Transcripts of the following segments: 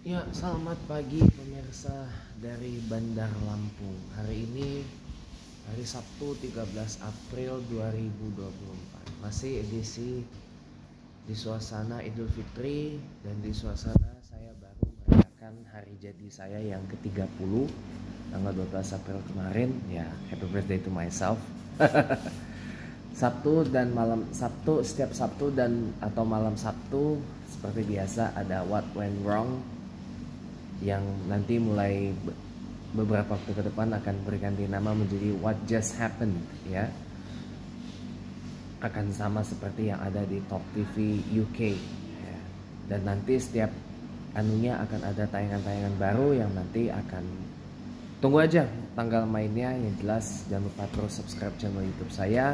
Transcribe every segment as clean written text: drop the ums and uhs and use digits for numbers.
Ya, selamat pagi pemirsa dari Bandar Lampung. Hari ini hari Sabtu 13 April 2024. Masih edisi di suasana Idul Fitri dan di suasana saya baru merayakan hari jadi saya yang ke-30 tanggal 12 April kemarin. Ya, happy birthday to myself. Sabtu dan malam Sabtu, setiap Sabtu dan atau malam Sabtu seperti biasa ada What Went Wrong yang nanti mulai beberapa waktu ke depan akan berganti nama menjadi What Just Happened, ya. Akan sama seperti yang ada di Top TV UK, ya. Dan nanti setiap anunya akan ada tayangan-tayangan baru yang nanti akan tunggu aja tanggal mainnya. Yang jelas jangan lupa terus subscribe channel YouTube saya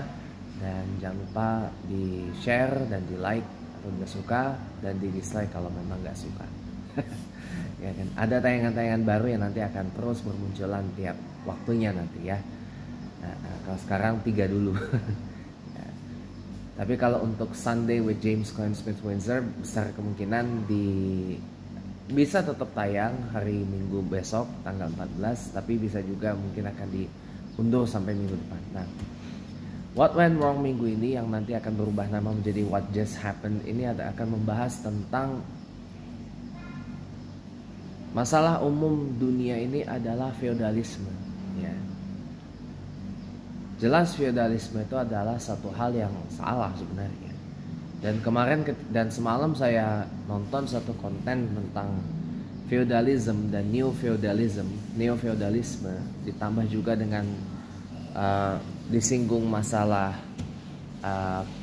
dan jangan lupa di share dan di like kalau nggak suka dan di dislike kalau memang nggak suka. Ya kan, ada tayangan-tayangan baru yang nanti akan terus bermunculan tiap waktunya nanti ya. Kalau sekarang 3 dulu. Ya. Tapi kalau untuk Sunday with James Cohen Smith Windsor besar kemungkinan bisa tetap tayang hari Minggu besok tanggal 14, tapi bisa juga mungkin akan diundur sampai minggu depan. Nah, What Went Wrong minggu ini yang nanti akan berubah nama menjadi What Just Happened ini akan membahas tentang masalah umum dunia ini adalah feodalisme, ya. Jelas feodalisme itu adalah satu hal yang salah sebenarnya. Dan kemarin dan semalam saya nonton satu konten tentang feudalism dan neo-feudalisme ditambah juga dengan disinggung masalah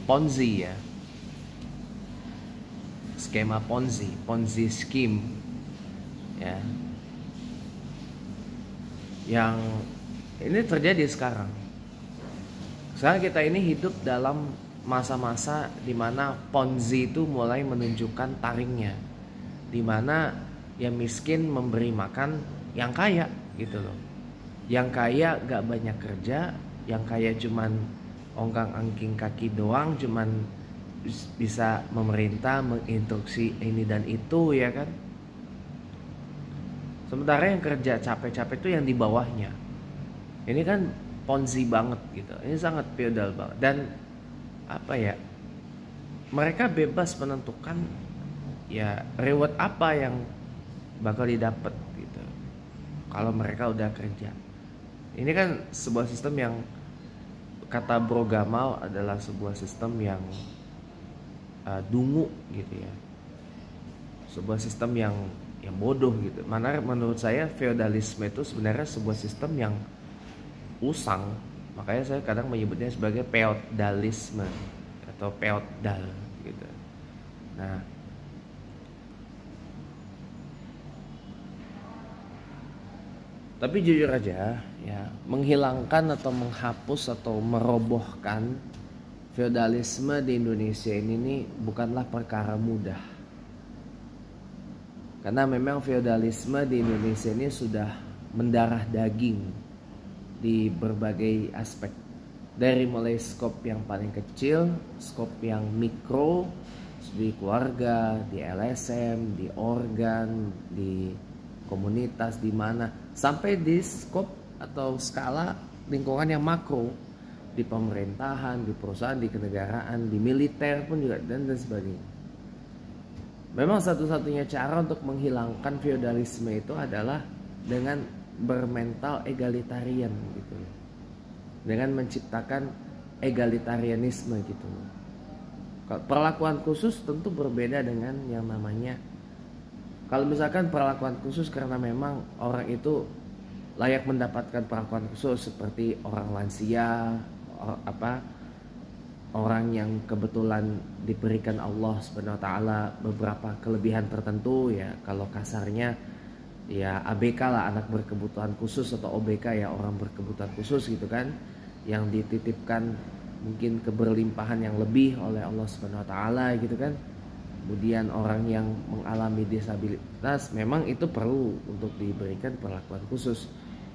Ponzi, ya. Skema Ponzi scheme, ya, yang ini terjadi sekarang kita ini hidup dalam masa-masa dimana Ponzi itu mulai menunjukkan taringnya, dimana yang miskin memberi makan yang kaya gitu loh. Yang kaya gak banyak kerja, yang kaya cuman ongkang-angking kaki doang, cuman bisa memerintah menginstruksi ini dan itu, ya kan. Sementara yang kerja capek-capek itu yang di bawahnya. Ini kan Ponzi banget gitu. Ini sangat feodal banget. Dan apa ya? Mereka bebas menentukan ya reward apa yang bakal didapat gitu. Kalau mereka udah kerja. Ini kan sebuah sistem yang kata Bro Gamal adalah sebuah sistem yang dungu gitu ya. Sebuah sistem yang bodoh gitu. Mana menurut saya feodalisme itu sebenarnya sebuah sistem yang usang. Makanya saya kadang menyebutnya sebagai feodalisme atau feodal gitu. Nah, tapi jujur aja ya, menghilangkan atau menghapus atau merobohkan feodalisme di Indonesia ini nih bukanlah perkara mudah. Karena memang feodalisme di Indonesia ini sudah mendarah daging di berbagai aspek. Dari mulai skop yang paling kecil, skop yang mikro, di keluarga, di LSM, di organ, di komunitas, di mana, sampai di skop atau skala lingkungan yang makro, di pemerintahan, di perusahaan, di kenegaraan, di militer pun juga dan sebagainya. Memang satu-satunya cara untuk menghilangkan feodalisme itu adalah dengan bermental egalitarian gitu. Dengan menciptakan egalitarianisme gitu. Perlakuan khusus tentu berbeda dengan yang namanya, kalau misalkan perlakuan khusus karena memang orang itu layak mendapatkan perlakuan khusus seperti orang lansia, orang yang kebetulan diberikan Allah Subhanahu wa taala beberapa kelebihan tertentu, ya. Kalau kasarnya ya ABK lah, anak berkebutuhan khusus, atau OBK ya orang berkebutuhan khusus gitu kan, yang dititipkan mungkin keberlimpahan yang lebih oleh Allah Subhanahu wa taala gitu kan. Kemudian orang yang mengalami disabilitas memang itu perlu untuk diberikan perlakuan khusus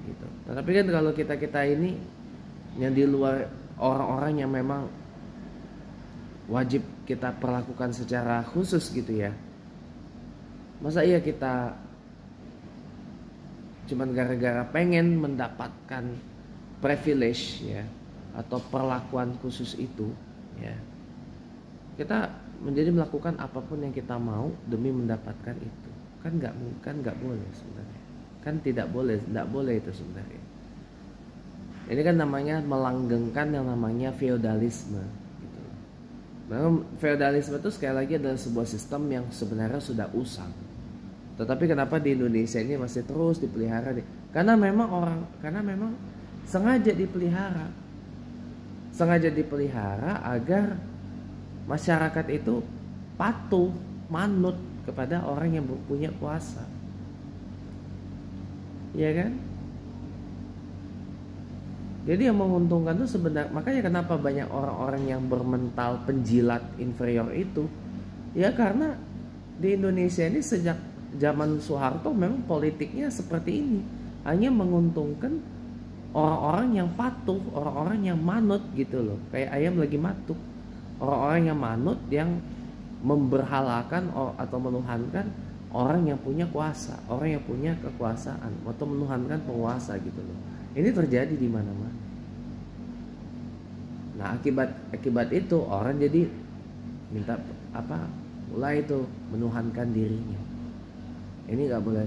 gitu. Tetapi kan kalau kita ini yang di luar, orang-orang yang memang wajib kita perlakukan secara khusus gitu ya, Masa iya kita cuman gara-gara pengen mendapatkan privilege ya, atau perlakuan khusus itu ya, kita menjadi melakukan apapun yang kita mau demi mendapatkan itu? Kan nggak boleh sebenarnya. Kan tidak boleh itu sebenarnya. Ini kan namanya melanggengkan yang namanya feodalisme gitu. Memang feodalisme itu sekali lagi adalah sebuah sistem yang sebenarnya sudah usang. Tetapi kenapa di Indonesia ini masih terus dipelihara? Karena memang sengaja dipelihara. Sengaja dipelihara agar masyarakat itu patuh, manut kepada orang yang punya kuasa. Iya kan? Jadi yang menguntungkan itu sebenarnya, makanya kenapa banyak orang-orang yang bermental penjilat inferior itu, ya karena di Indonesia ini sejak zaman Soeharto memang politiknya seperti ini, hanya menguntungkan orang-orang yang patuh, orang-orang yang manut gitu loh, kayak ayam lagi matuk, orang-orang yang manut yang memberhalakan atau menuhankan orang yang punya kuasa, orang yang punya kekuasaan, atau menuhankan penguasa gitu loh. Ini terjadi di mana-mana. Nah, akibat itu orang jadi minta mulai itu menuhankan dirinya. Ini nggak boleh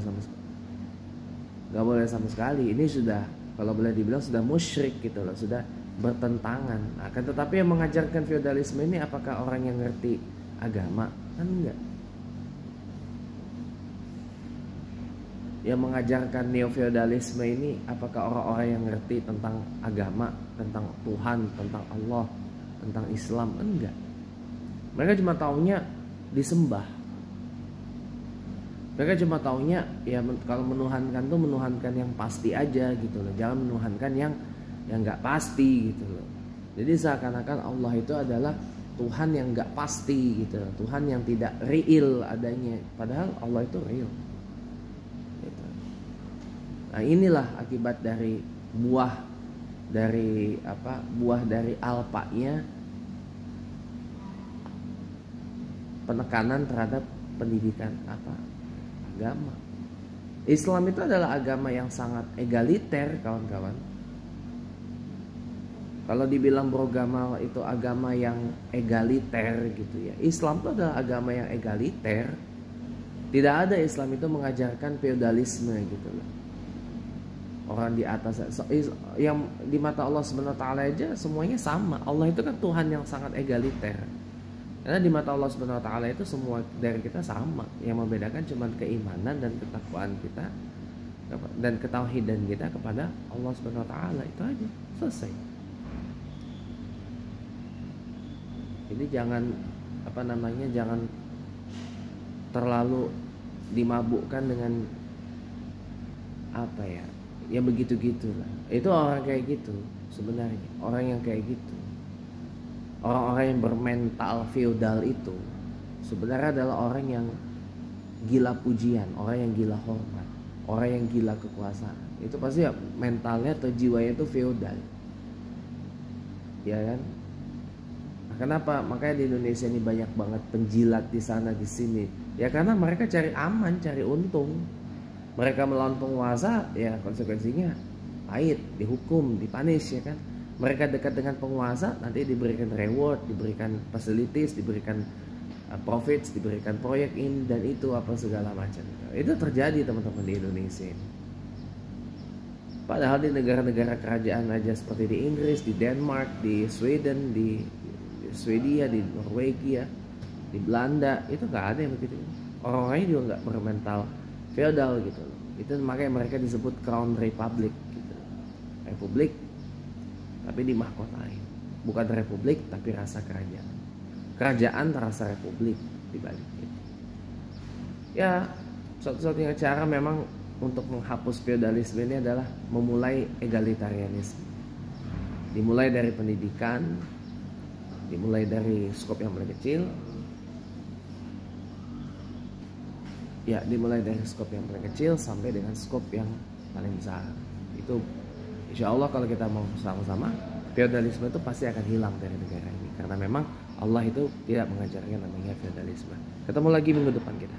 sama sekali. Ini sudah, kalau boleh dibilang sudah musyrik gitu loh, sudah bertentangan. Nah, kan tetapi yang mengajarkan feodalisme ini apakah orang yang ngerti agama? Kan enggak. Yang mengajarkan neo-feodalisme ini apakah orang-orang yang ngerti tentang agama, tentang Tuhan, tentang Allah, tentang Islam? Enggak. Mereka cuma taunya disembah. Mereka cuma taunya ya kalau menuhankan tuh menuhankan yang pasti aja gitu loh. Jangan menuhankan yang nggak pasti gitu loh. Jadi seakan-akan Allah itu adalah Tuhan yang nggak pasti gitu loh. Tuhan yang tidak real adanya. Padahal Allah itu real. Nah, inilah akibat dari buah dari alpanya penekanan terhadap pendidikan agama. Islam itu adalah agama yang sangat egaliter, kawan-kawan. Kalau dibilang beragama itu agama yang egaliter gitu ya, Islam itu adalah agama yang egaliter. Tidak ada Islam itu mengajarkan feodalisme gitu loh. Orang di atas, yang di mata Allah Subhanahu wa taala aja semuanya sama. Allah itu kan Tuhan yang sangat egaliter. Karena di mata Allah Subhanahu wa taala itu semua dari kita sama. Yang membedakan cuma keimanan dan ketakwaan kita dan ketauhidan kita kepada Allah Subhanahu wa taala, itu aja. Selesai. Jadi jangan jangan terlalu dimabukkan dengan ya begitu-gitu lah. Itu orang kayak gitu sebenarnya. Orang yang kayak gitu, orang-orang yang bermental feodal itu sebenarnya adalah orang yang gila pujian, orang yang gila hormat, orang yang gila kekuasaan. Itu pasti ya mentalnya atau jiwanya itu feodal. Ya kan? Nah, kenapa? Makanya di Indonesia ini banyak banget penjilat di sana di sini. Ya karena mereka cari aman, cari untung. Mereka melawan penguasa, ya konsekuensinya pahit, dihukum, dipanis ya kan. Mereka dekat dengan penguasa, nanti diberikan reward, diberikan facilities, diberikan profits, diberikan proyek ini dan itu apa segala macam. Itu terjadi teman-teman di Indonesia ini. Padahal di negara-negara kerajaan aja seperti di Inggris, di Denmark, di Sweden, di Swedia, di Norwegia, di Belanda, itu nggak ada yang begitu. Orang-orangnya juga nggak bermental feodal gitu loh. Itu makanya mereka disebut Crown Republic gitu. Republik tapi dimahkotai. Bukan republik tapi rasa kerajaan. Kerajaan terasa republik dibalik itu. Ya, satu-satunya cara memang untuk menghapus feodalisme ini adalah memulai egalitarianisme. Dimulai dari pendidikan, dimulai dari skop yang paling kecil. Ya, dimulai dari skop yang paling kecil sampai dengan skop yang paling besar. Itu insya Allah kalau kita mau sama-sama, feodalisme itu pasti akan hilang dari negara ini. Karena memang Allah itu tidak mengajarkan namanya feodalisme. Ketemu lagi minggu depan kita.